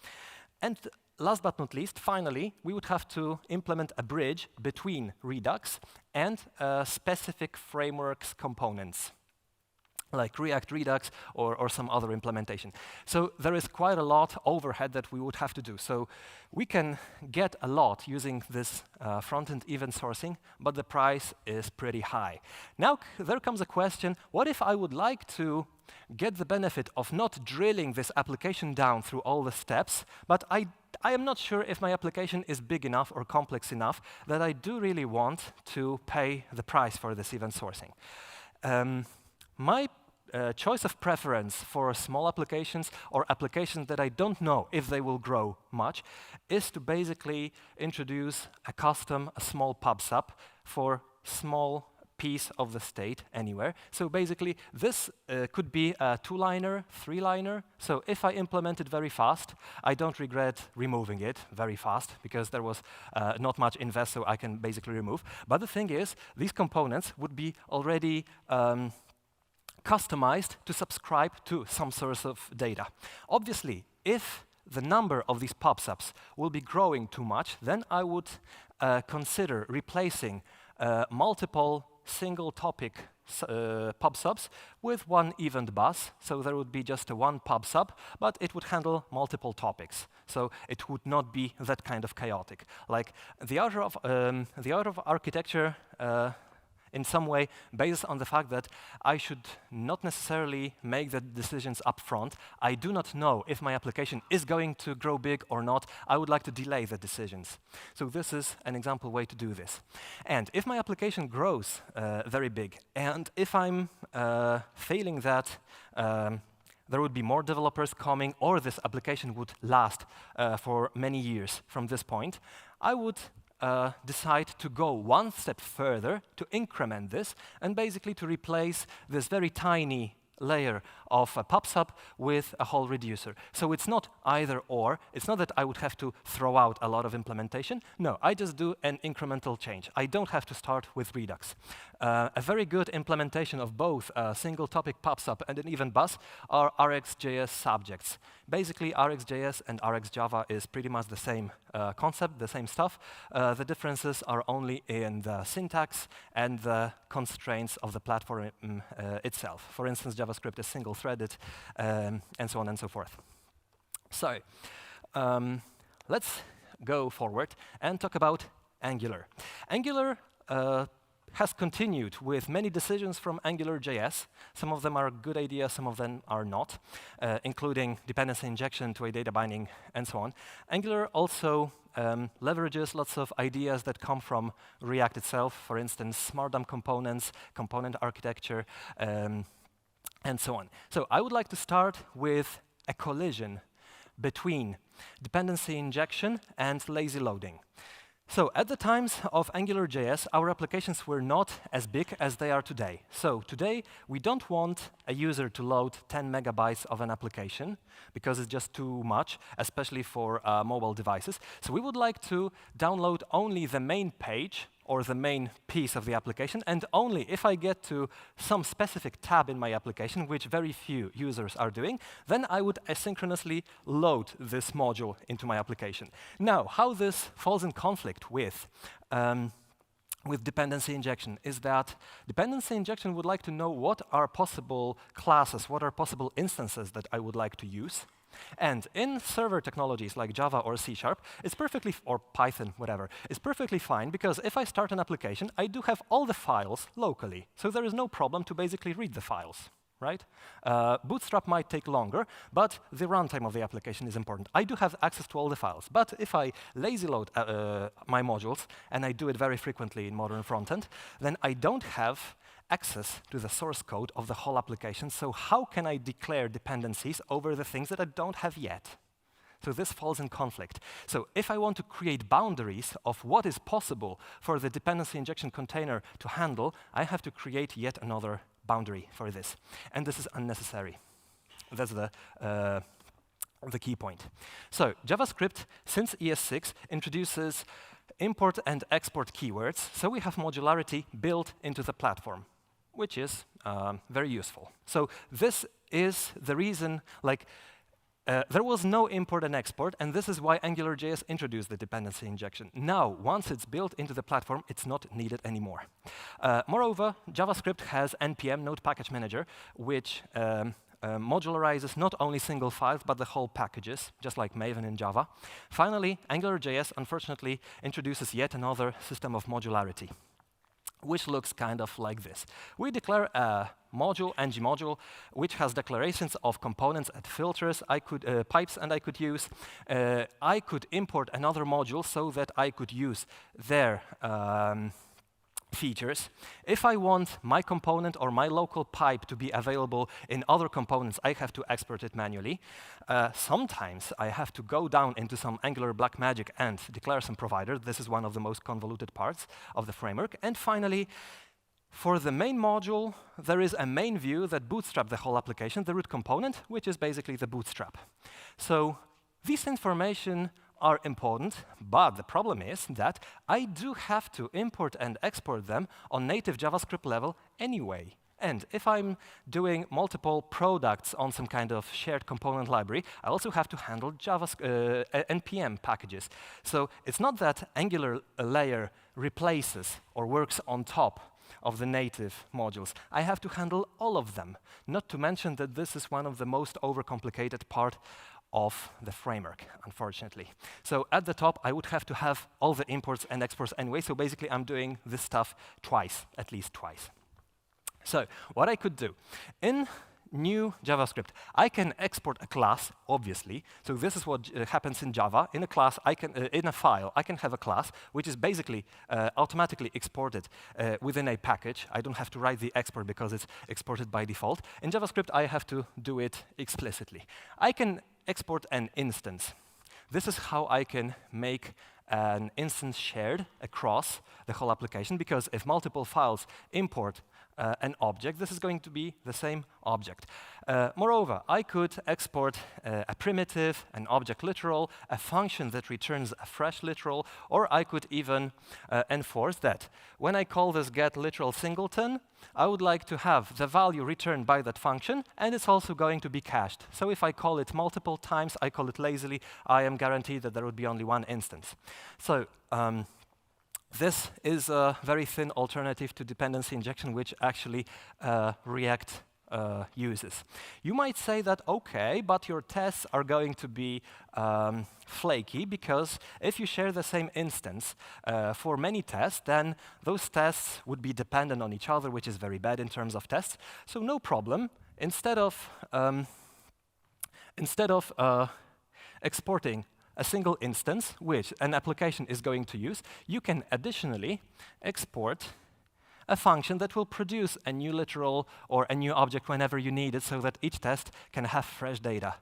And last but not least, finally, we would have to implement a bridge between Redux and specific frameworks components. like React, Redux, or some other implementation. So there is quite a lot overhead that we would have to do. So we can get a lot using this front-end event sourcing, but the price is pretty high. Now there comes a question, what if I would like to get the benefit of not drilling this application down through all the steps, but I am not sure if my application is big enough or complex enough that I do really want to pay the price for this event sourcing. My choice of preference for small applications or applications that I don't know if they will grow much is to basically introduce a small pub sub for small piece of the state anywhere. So basically, this could be a 2-liner, 3-liner. So if I implement it very fast, I don't regret removing it very fast because there was not much invest, so I can basically remove. But the thing is, these components would be already customized to subscribe to some source of data. Obviously, if the number of these pub subs will be growing too much, then I would consider replacing multiple single topic pub subs with one event bus. So there would be just one pub sub, but it would handle multiple topics. So it would not be that kind of chaotic. Like the order of architecture in some way based on the fact that I should not necessarily make the decisions up front. I do not know if my application is going to grow big or not. I would like to delay the decisions. So this is an example way to do this. And if my application grows very big, and if I'm failing that there would be more developers coming, or this application would last for many years from this point, I would decide to go one step further to increment this and basically to replace this very tiny layer of a pub sub with a whole reducer. So it's not either or. It's not that I would have to throw out a lot of implementation. No, I just do an incremental change. I don't have to start with Redux. A very good implementation of both a single topic pub sub and an event bus are RxJS subjects. Basically, RxJS and RxJava is pretty much the same concept, the same stuff. The differences are only in the syntax and the constraints of the platform itself. For instance, JavaScript is single-threaded, and so on and so forth. So let's go forward and talk about Angular. Angular has continued with many decisions from AngularJS. Some of them are good ideas, some of them are not, including dependency injection to a data binding, and so on. Angular also leverages lots of ideas that come from React itself, for instance, smart DOM components, component architecture, and so on. So I would like to start with a collision between dependency injection and lazy loading. So at the times of AngularJS, our applications were not as big as they are today. So today, we don't want a user to load 10 megabytes of an application because it's just too much, especially for mobile devices. So we would like to download only the main page or the main piece of the application, and only if I get to some specific tab in my application, which very few users are doing, then I would asynchronously load this module into my application. Now, how this falls in conflict with dependency injection is that dependency injection would like to know what are possible classes, what are possible instances that I would like to use. And in server technologies like Java or C#, it's perfectly, or Python, whatever, it's perfectly fine because if I start an application, I do have all the files locally. So there is no problem to basically read the files, right? Bootstrap might take longer, but the runtime of the application is important. I do have access to all the files, but if I lazy load my modules, and I do it very frequently in modern frontend, then I don't have access to the source code of the whole application. So how can I declare dependencies over the things that I don't have yet? So this falls in conflict. So if I want to create boundaries of what is possible for the dependency injection container to handle, I have to create yet another boundary for this. And this is unnecessary. That's the key point. So JavaScript, since ES6, introduces import and export keywords. So we have modularity built into the platform, which is very useful. So this is the reason, like, There was no import and export, and this is why AngularJS introduced the dependency injection. Now, once it's built into the platform, it's not needed anymore. Moreover, JavaScript has NPM, Node Package Manager, which modularizes not only single files, but the whole packages, just like Maven in Java. Finally, AngularJS, unfortunately, introduces yet another system of modularity, which looks kind of like this. We declare a module, ng module, which has declarations of components and filters, pipes, and I could use. I could import another module so that I could use their features. If I want my component or my local pipe to be available in other components, I have to export it manually. Sometimes I have to go down into some Angular black magic and declare some provider. This is one of the most convoluted parts of the framework. And finally, for the main module, there is a main view that bootstraps the whole application, the root component, which is basically the bootstrap. So this information are important, but the problem is that I do have to import and export them on native JavaScript level anyway. And if I'm doing multiple products on some kind of shared component library, I also have to handle NPM packages. So it's not that Angular layer replaces or works on top of the native modules. I have to handle all of them, not to mention that this is one of the most overcomplicated part of the framework, unfortunately. So at the top, I would have to have all the imports and exports anyway, so basically I'm doing this stuff twice, at least twice. So what I could do, in new JavaScript, I can export a class, obviously. So this is what happens in Java. In a class, in a file, I can have a class, which is basically automatically exported within a package. I don't have to write the export because it's exported by default. In JavaScript, I have to do it explicitly. I can export an instance. This is how I can make an instance shared across the whole application, because if multiple files import an object, this is going to be the same object. Moreover, I could export a primitive, an object literal, a function that returns a fresh literal, or I could even enforce that when I call this get literal singleton, I would like to have the value returned by that function, and it's also going to be cached. So if I call it multiple times, I call it lazily, I am guaranteed that there would be only one instance. So this is a very thin alternative to dependency injection, which actually React uses. You might say that, okay, but your tests are going to be flaky, because if you share the same instance for many tests, then those tests would be dependent on each other, which is very bad in terms of tests. So no problem. Instead of exporting a single instance, which an application is going to use, you can additionally export a function that will produce a new literal or a new object whenever you need it, so that each test can have fresh data.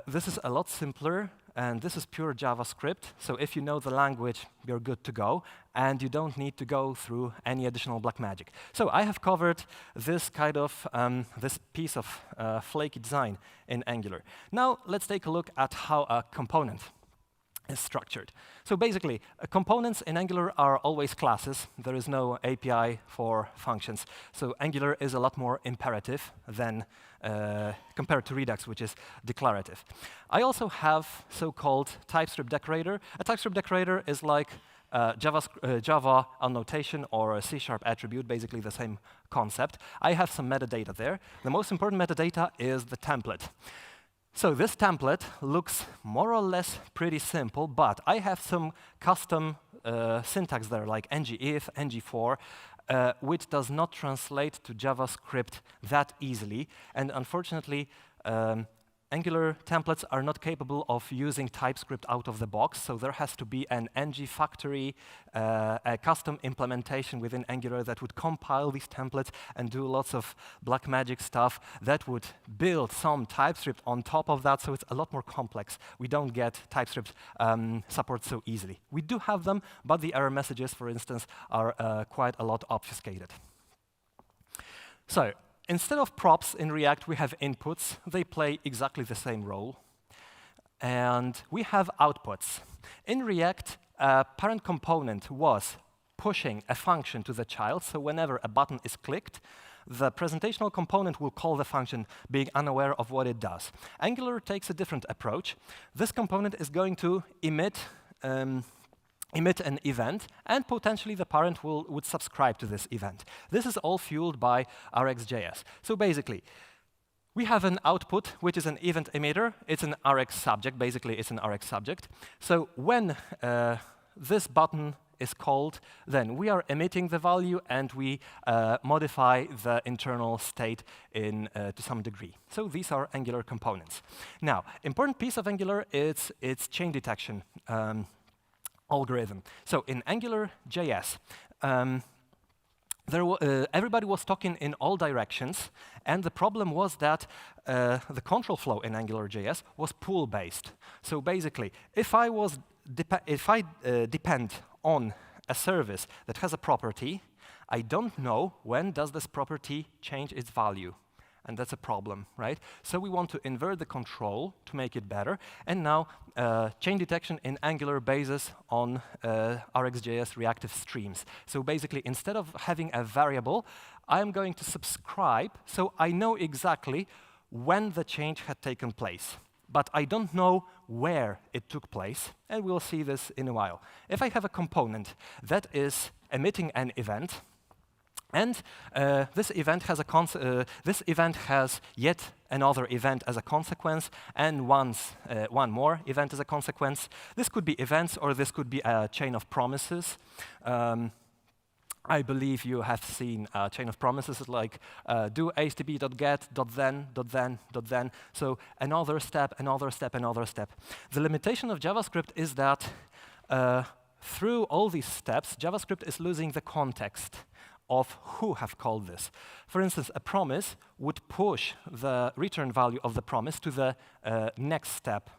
This is a lot simpler, and this is pure JavaScript. So if you know the language, you're good to go, and you don't need to go through any additional black magic. So I have covered this kind of this piece of flaky design in Angular. Now let's take a look at how a component is structured. So basically, components in Angular are always classes. There is no API for functions. So Angular is a lot more imperative than compared to Redux, which is declarative. I also have so-called TypeScript decorator. A TypeScript decorator is like Java annotation or a C# attribute, basically the same concept. I have some metadata there. The most important metadata is the template. So this template looks more or less pretty simple, but I have some custom syntax there, like ngIf, ngFor, which does not translate to JavaScript that easily. And unfortunately, Angular templates are not capable of using TypeScript out of the box, so there has to be an ng factory, a custom implementation within Angular that would compile these templates and do lots of black magic stuff that would build some TypeScript on top of that, so it's a lot more complex. We don't get TypeScript support so easily. We do have them, but the error messages, for instance, are quite a lot obfuscated. So instead of props in React, we have inputs. They play exactly the same role. And we have outputs. In React, a parent component was pushing a function to the child, so whenever a button is clicked, the presentational component will call the function, being unaware of what it does. Angular takes a different approach. This component is going to emit an event, and potentially the parent would subscribe to this event. This is all fueled by RxJS. So basically, we have an output, which is an event emitter. It's an Rx subject. Basically, it's an Rx subject. So when this button is called, then we are emitting the value, and we modify the internal state to some degree. So these are Angular components. Now, important piece of Angular is its chain detection algorithm. So in AngularJS, everybody was talking in all directions, and the problem was that the control flow in AngularJS was pool-based. So basically, if I depend on a service that has a property, I don't know when does this property change its value. And that's a problem, right? So we want to invert the control to make it better. And now chain detection in Angular bases on RxJS reactive streams. So basically, instead of having a variable, I'm going to subscribe, so I know exactly when the change had taken place. But I don't know where it took place, and we'll see this in a while. If I have a component that is emitting an event, and this event has yet another event as a consequence, and one more event as a consequence. This could be events, or this could be a chain of promises. I believe you have seen a chain of promises like do http.get, .then. So another step, another step, another step. The limitation of JavaScript is that through all these steps, JavaScript is losing the context of who have called this. For instance, a promise would push the return value of the promise to the next step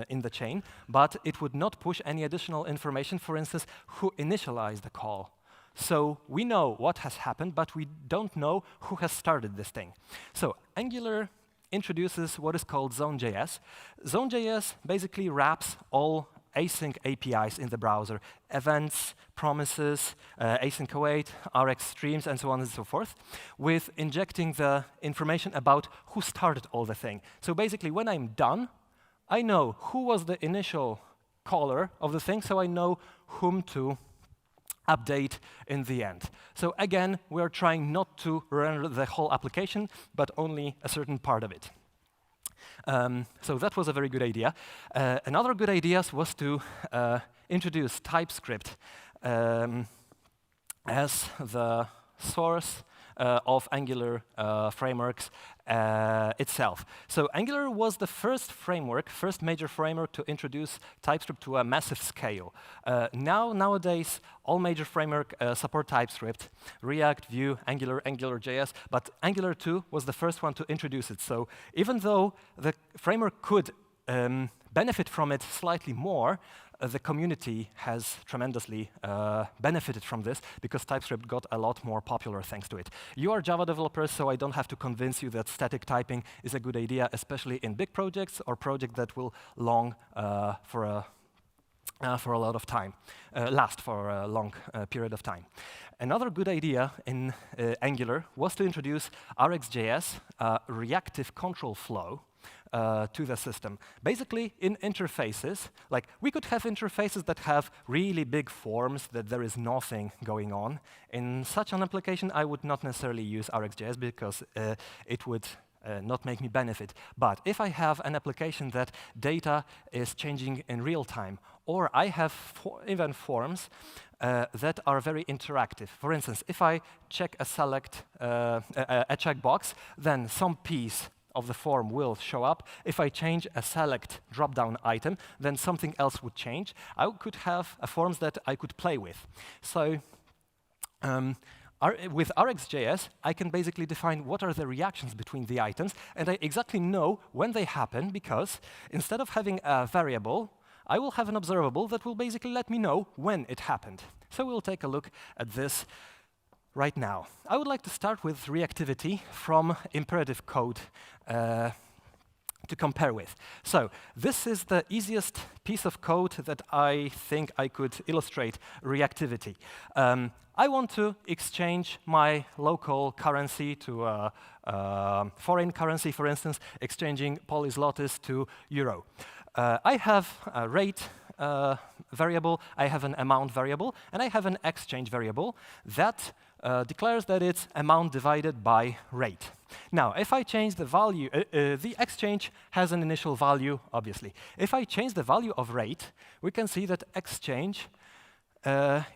in the chain, but it would not push any additional information, for instance, who initialized the call. So we know what has happened, but we don't know who has started this thing. So Angular introduces what is called Zone.js. Zone.js basically wraps all async APIs in the browser, events, promises, async await, Rx streams, and so on and so forth, with injecting the information about who started all the thing. So basically, when I'm done, I know who was the initial caller of the thing, so I know whom to update in the end. So again, we're trying not to render the whole application, but only a certain part of it. So that was a very good idea. Another good idea was to introduce TypeScript as the source of Angular frameworks itself. So Angular was the first major framework to introduce TypeScript to a massive scale. Nowadays, all major frameworks support TypeScript, React, Vue, Angular, AngularJS, but Angular 2 was the first one to introduce it. So even though the framework could benefit from it slightly more, the community has tremendously benefited from this because TypeScript got a lot more popular thanks to it. You are Java developers, so I don't have to convince you that static typing is a good idea, especially in big projects or projects that will for a lot of time, last for a long period of time. Another good idea in Angular was to introduce RxJS reactive control flow to the system. Basically, in interfaces, like we could have interfaces that have really big forms that there is nothing going on. In such an application, I would not necessarily use RxJS because it would not make me benefit. But if I have an application that data is changing in real time, or I have even forms that are very interactive. For instance, if I check a checkbox, then some piece of the form will show up. If I change a select drop-down item, then something else would change. I could have forms that I could play with. So with RxJS, I can basically define what are the reactions between the items, and I exactly know when they happen, because instead of having a variable, I will have an observable that will basically let me know when it happened. So we'll take a look at this right now. I would like to start with reactivity from imperative code to compare with. So this is the easiest piece of code that I think I could illustrate reactivity. I want to exchange my local currency to a foreign currency, for instance, exchanging Polish zlotys to euro. I have a rate variable, I have an amount variable, and I have an exchange variable that declares that it's amount divided by rate. Now, if I change the value, the exchange has an initial value, obviously. If I change the value of rate, we can see that exchange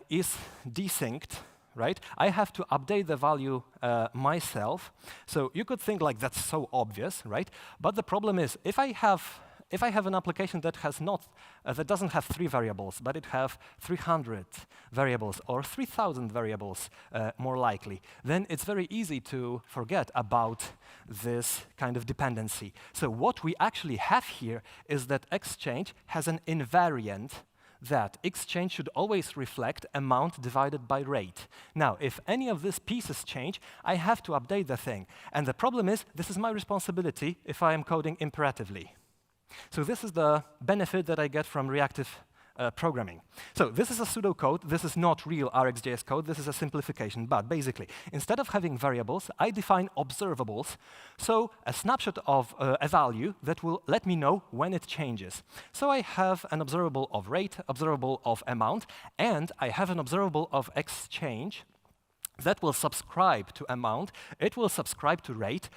is desynced, right? I have to update the value myself. So you could think like that's so obvious, right? But the problem is, if I have an application that has that doesn't have 3 variables, but it have 300 variables or 3,000 variables, more likely, then it's very easy to forget about this kind of dependency. So what we actually have here is that exchange has an invariant that exchange should always reflect amount divided by rate. Now, if any of these pieces change, I have to update the thing. And the problem is, this is my responsibility if I am coding imperatively. So this is the benefit that I get from reactive programming. So this is a pseudocode. This is not real RxJS code. This is a simplification. But basically, instead of having variables, I define observables. So a snapshot of a value that will let me know when it changes. So I have an observable of rate, observable of amount, and I have an observable of exchange that will subscribe to amount. It will subscribe to rate.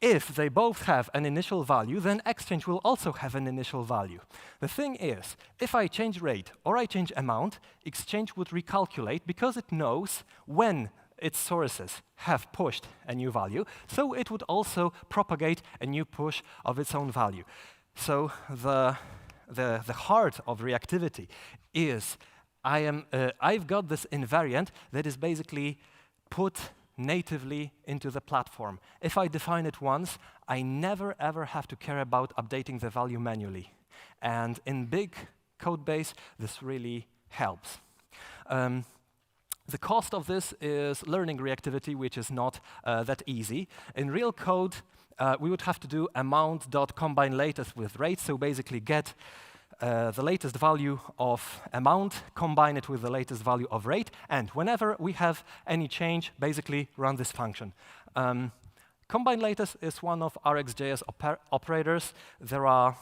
If they both have an initial value, then exchange will also have an initial value. The thing is, if I change rate or I change amount, exchange would recalculate because it knows when its sources have pushed a new value, so it would also propagate a new push of its own value. So the heart of reactivity is I've got this invariant that is basically put natively into the platform. If I define it once, I never ever have to care about updating the value manually. And in big code base, this really helps. The cost of this is learning reactivity, which is not that easy. In real code, we would have to do amount.combine latest with rate, so basically get the latest value of amount, combine it with the latest value of rate, and whenever we have any change, basically run this function. Combine latest is one of RxJS operators. There are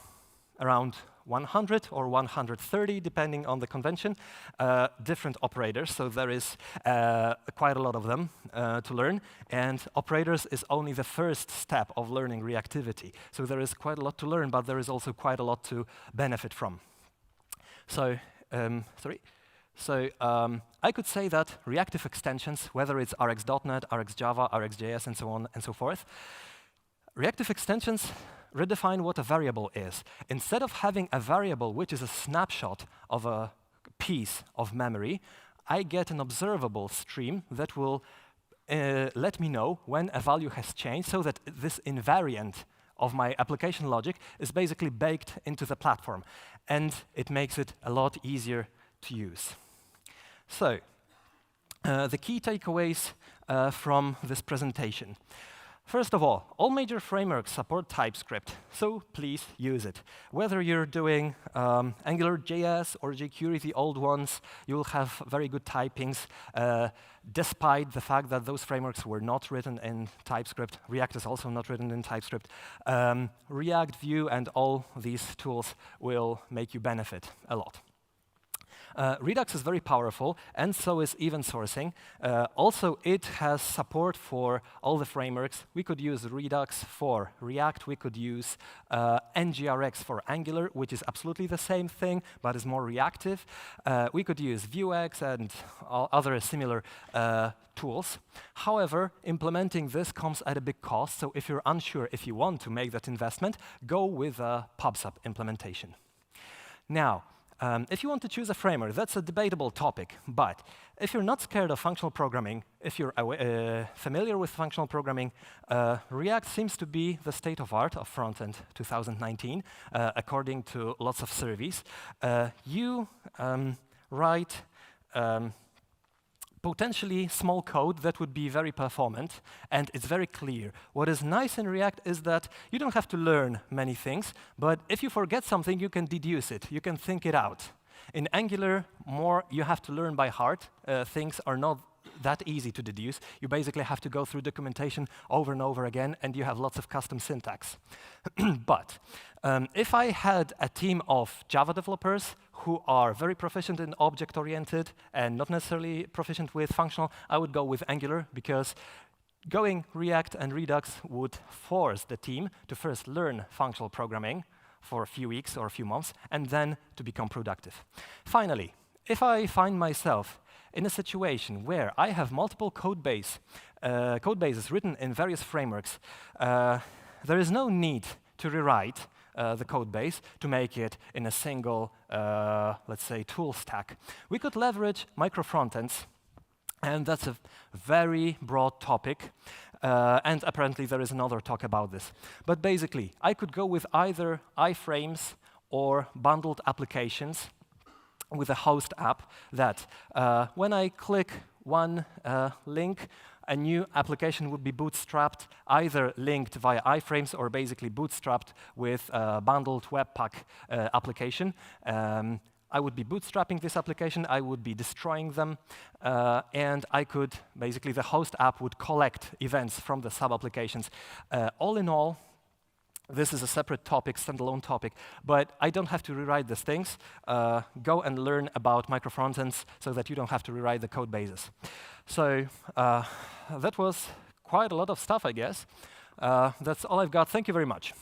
around 100 or 130, depending on the convention, different operators. So there is quite a lot of them to learn. And operators is only the first step of learning reactivity. So there is quite a lot to learn, but there is also quite a lot to benefit from. So, I could say that reactive extensions, whether it's Rx.NET, RxJava, RxJS, and so on and so forth, reactive extensions redefine what a variable is. Instead of having a variable which is a snapshot of a piece of memory, I get an observable stream that will let me know when a value has changed, so that this invariant of my application logic is basically baked into the platform. And it makes it a lot easier to use. So, the key takeaways from this presentation. First of all major frameworks support TypeScript, so please use it. Whether you're doing AngularJS or jQuery, the old ones, you'll have very good typings, despite the fact that those frameworks were not written in TypeScript. React is also not written in TypeScript. React, Vue, and all these tools will make you benefit a lot. Redux is very powerful, and so is event sourcing. Also, it has support for all the frameworks. We could use Redux for React. We could use NGRX for Angular, which is absolutely the same thing, but is more reactive. We could use Vuex and all other similar tools. However, implementing this comes at a big cost, so if you're unsure if you want to make that investment, go with a PubSub implementation. Now, if you want to choose a framework, that's a debatable topic, but if you're not scared of functional programming, if you're familiar with functional programming, React seems to be the state of art of Frontend 2019, according to lots of surveys. You write potentially small code that would be very performant, and it's very clear. What is nice in React is that you don't have to learn many things, but if you forget something, you can deduce it. You can think it out. In Angular, more you have to learn by heart. Things are not that easy to deduce. You basically have to go through documentation over and over again, and you have lots of custom syntax. But if I had a team of Java developers who are very proficient in object-oriented and not necessarily proficient with functional, I would go with Angular, because going React and Redux would force the team to first learn functional programming for a few weeks or a few months, and then to become productive. Finally, if I find myself in a situation where I have multiple code bases written in various frameworks, there is no need to rewrite the code base to make it in a single, let's say, tool stack. We could leverage microfrontends, and that's a very broad topic. And apparently there is another talk about this. But basically, I could go with either iframes or bundled applications with a host app that when I click one link, a new application would be bootstrapped, either linked via iframes or basically bootstrapped with a bundled Webpack application. I would be bootstrapping this application, I would be destroying them, and I could, basically the host app would collect events from the sub-applications. All in all, this is a separate topic, standalone topic, but I don't have to rewrite these things. Go and learn about microfrontends so that you don't have to rewrite the code bases. So that was quite a lot of stuff, I guess. That's all I've got. Thank you very much.